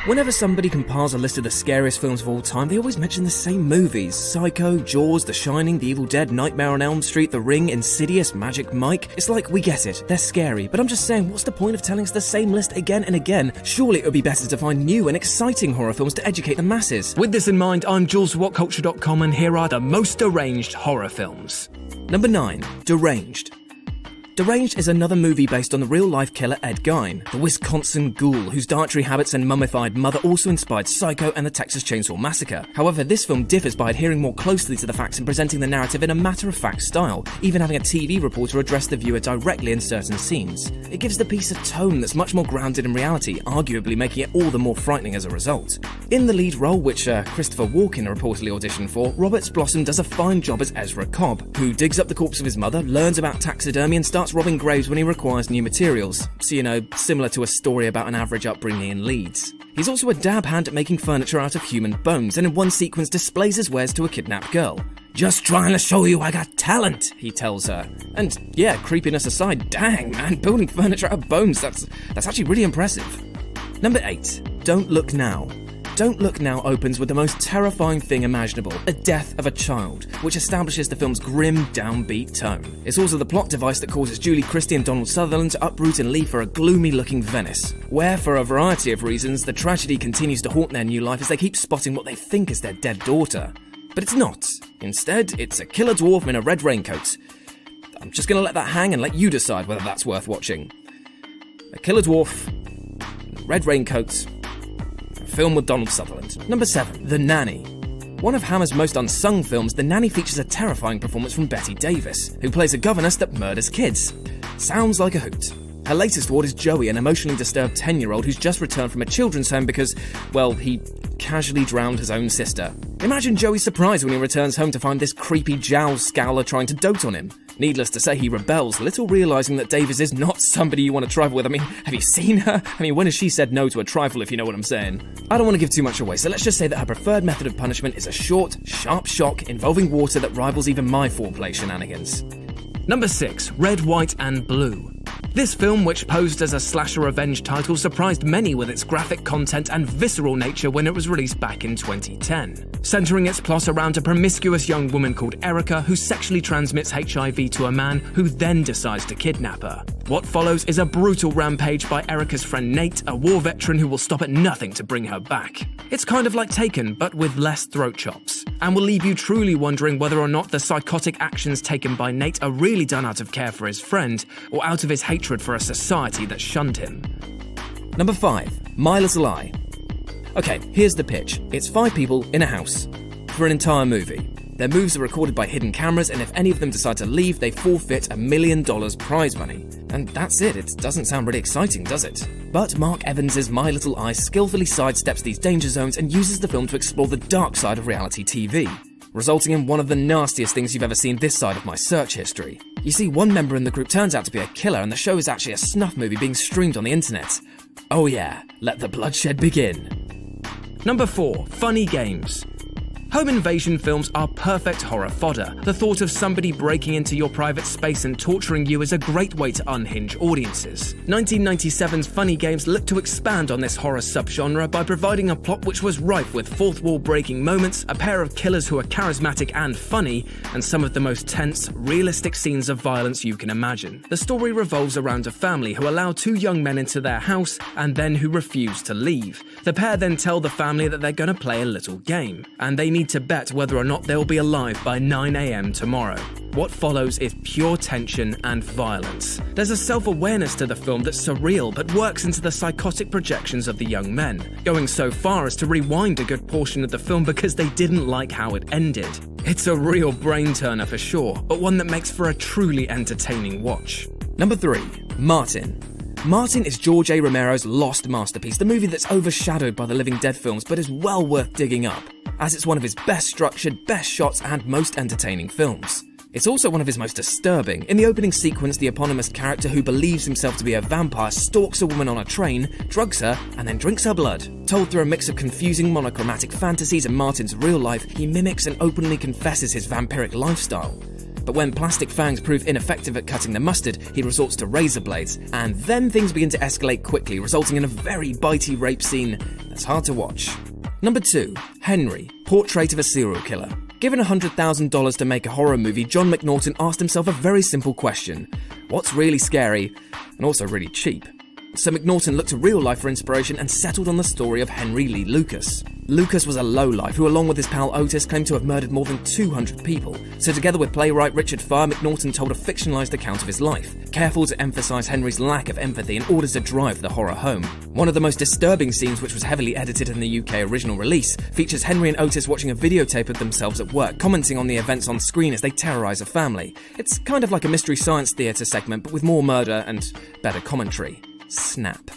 Whenever somebody compiles a list of the scariest films of all time, they always mention the same movies: Psycho, Jaws, The Shining, The Evil Dead, Nightmare on Elm Street, The Ring, Insidious, Magic Mike. It's like, we get it, they're scary, but I'm just saying, what's the point of telling us the same list again and again? Surely it would be better to find new and exciting horror films to educate the masses. With this in mind, I'm Jules for WhatCulture.com, and here are the most deranged horror films. Number 9. Deranged. Deranged is another movie based on the real-life killer Ed Gein, the Wisconsin ghoul whose dietary habits and mummified mother also inspired Psycho and the Texas Chainsaw Massacre. However, this film differs by adhering more closely to the facts and presenting the narrative in a matter-of-fact style, even having a TV reporter address the viewer directly in certain scenes. It gives the piece a tone that's much more grounded in reality, arguably making it all the more frightening as a result. In the lead role, which Christopher Walken reportedly auditioned for, Robert Blossom does a fine job as Ezra Cobb, who digs up the corpse of his mother, learns about taxidermy and starts robbing graves when he requires new materials. So, similar to a story about an average upbringing in Leeds. He's also a dab hand at making furniture out of human bones, and in one sequence displays his wares to a kidnapped girl. "Just trying to show you I got talent," he tells her. And yeah, creepiness aside, dang man, building furniture out of bones, that's actually really impressive. Number 8. Don't Look Now. Don't Look Now opens with the most terrifying thing imaginable, a death of a child, which establishes the film's grim, downbeat tone. It's also the plot device that causes Julie Christie and Donald Sutherland to uproot and leave for a gloomy-looking Venice, where, for a variety of reasons, the tragedy continues to haunt their new life as they keep spotting what they think is their dead daughter. But it's not. Instead, it's a killer dwarf in a red raincoat. I'm just gonna let that hang and let you decide whether that's worth watching. A killer dwarf, red raincoat, film with Donald Sutherland. Number 7. The Nanny. One of Hammer's most unsung films, The Nanny features a terrifying performance from Bette Davis, who plays a governess that murders kids. Sounds like a hoot. Her latest ward is Joey, an emotionally disturbed 10-year-old who's just returned from a children's home because, well, he casually drowned his own sister. Imagine Joey's surprise when he returns home to find this creepy jowl scowler trying to dote on him. Needless to say, he rebels, little realising that Davis is not somebody you want to trifle with. I mean, have you seen her? I mean, when has she said no to a trifle, if you know what I'm saying? I don't want to give too much away, so let's just say that her preferred method of punishment is a short, sharp shock involving water that rivals even my foreplay shenanigans. Number 6. Red, White and Blue. This film, which posed as a slasher revenge title, surprised many with its graphic content and visceral nature when it was released back in 2010. Centering its plot around a promiscuous young woman called Erica who sexually transmits HIV to a man who then decides to kidnap her. What follows is a brutal rampage by Erica's friend Nate, a war veteran who will stop at nothing to bring her back. It's kind of like Taken, but with less throat chops, and will leave you truly wondering whether or not the psychotic actions taken by Nate are really done out of care for his friend, or out of his hatred for a society that shunned him. Number 5. My Little Eye. Okay, here's the pitch. It's 5 people in a house for an entire movie. Their moves are recorded by hidden cameras, and if any of them decide to leave, they forfeit $1 million prize money. And that's it. It doesn't sound really exciting, does it? But Mark Evans' My Little Eye skillfully sidesteps these danger zones and uses the film to explore the dark side of reality TV, resulting in one of the nastiest things you've ever seen this side of my search history. You see, one member in the group turns out to be a killer, and the show is actually a snuff movie being streamed on the internet. Oh yeah, let the bloodshed begin. Number 4. Funny Games. Home invasion films are perfect horror fodder. The thought of somebody breaking into your private space and torturing you is a great way to unhinge audiences. 1997's Funny Games looked to expand on this horror subgenre by providing a plot which was rife with fourth wall breaking moments, a pair of killers who are charismatic and funny, and some of the most tense, realistic scenes of violence you can imagine. The story revolves around a family who allow 2 young men into their house and then who refuse to leave. The pair then tell the family that they're going to play a little game, and they need to bet whether or not they'll be alive by 9 AM tomorrow. What follows is pure tension and violence. There's a self-awareness to the film that's surreal but works into the psychotic projections of the young men, going so far as to rewind a good portion of the film because they didn't like how it ended. It's a real brain-turner for sure, but one that makes for a truly entertaining watch. Number 3. Martin. Martin is George A. Romero's lost masterpiece, the movie that's overshadowed by the Living Dead films but is well worth digging up, as it's one of his best structured, best shots and most entertaining films. It's also one of his most disturbing. In the opening sequence, the eponymous character who believes himself to be a vampire stalks a woman on a train, drugs her, and then drinks her blood. Told through a mix of confusing monochromatic fantasies and Martin's real life, he mimics and openly confesses his vampiric lifestyle. but when plastic fangs prove ineffective at cutting the mustard, he resorts to razor blades, and then things begin to escalate quickly, resulting in a very bitey rape scene that's hard to watch. Number 2. Henry, Portrait of a Serial Killer. Given $100,000 to make a horror movie, John McNaughton asked himself a very simple question: what's really scary and also really cheap? So McNaughton looked to real life for inspiration and settled on the story of Henry Lee Lucas. Lucas was a lowlife who, along with his pal Otis, claimed to have murdered more than 200 people. So together with playwright Richard Farr, McNaughton told a fictionalized account of his life, careful to emphasize Henry's lack of empathy in order to drive the horror home. One of the most disturbing scenes, which was heavily edited in the UK original release, features Henry and Otis watching a videotape of themselves at work, commenting on the events on screen as they terrorize a family. It's kind of like a Mystery Science Theatre segment, but with more murder and better commentary. Snap.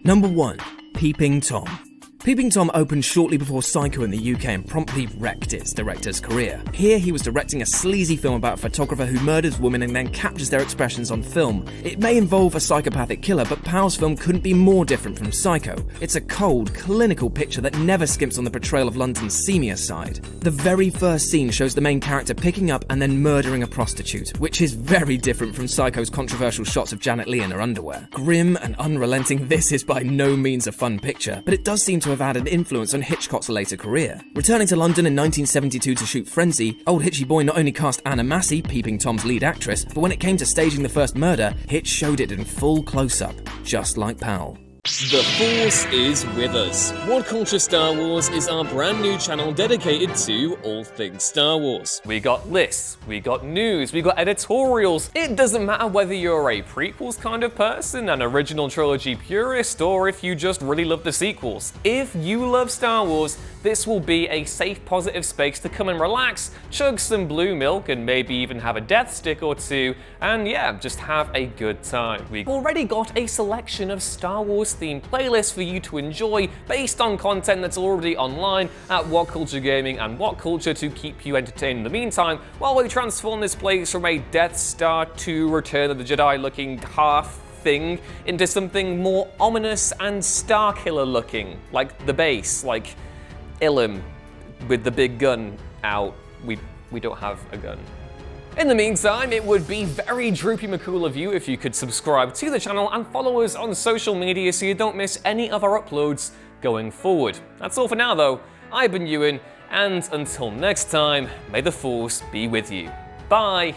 Number 1. Peeping Tom. Peeping Tom opened shortly before Psycho in the UK and promptly wrecked its director's career. Here he was directing a sleazy film about a photographer who murders women and then captures their expressions on film. It may involve a psychopathic killer, but Powell's film couldn't be more different from Psycho. It's a cold, clinical picture that never skimps on the portrayal of London's seamier side. The very first scene shows the main character picking up and then murdering a prostitute, which is very different from Psycho's controversial shots of Janet Leigh in her underwear. Grim and unrelenting, this is by no means a fun picture, but it does seem to have had an influence on Hitchcock's later career. Returning to London in 1972 to shoot Frenzy, old Hitchy Boy not only cast Anna Massey, Peeping Tom's lead actress, but when it came to staging the first murder, Hitch showed it in full close-up, just like Powell. The Force is with us. What Culture Star Wars is our brand new channel dedicated to all things Star Wars. We got lists, we got news, we got editorials. It doesn't matter whether you're a prequels kind of person, an original trilogy purist, or if you just really love the sequels. If you love Star Wars, this will be a safe, positive space to come and relax, chug some blue milk, and maybe even have a death stick or two, and yeah, just have a good time. We've already got a selection of Star Wars themed playlists for you to enjoy based on content that's already online at What Culture Gaming and What Culture to keep you entertained in the meantime, while we transform this place from a Death Star to Return of the Jedi looking half thing into something more ominous and Star Killer looking, like the base, like Ilum with the big gun out. We don't have a gun. In the meantime, it would be very droopy McCool of you if you could subscribe to the channel and follow us on social media so you don't miss any of our uploads going forward. That's all for now though. I've been Ewan, and until next time, may the Force be with you. Bye!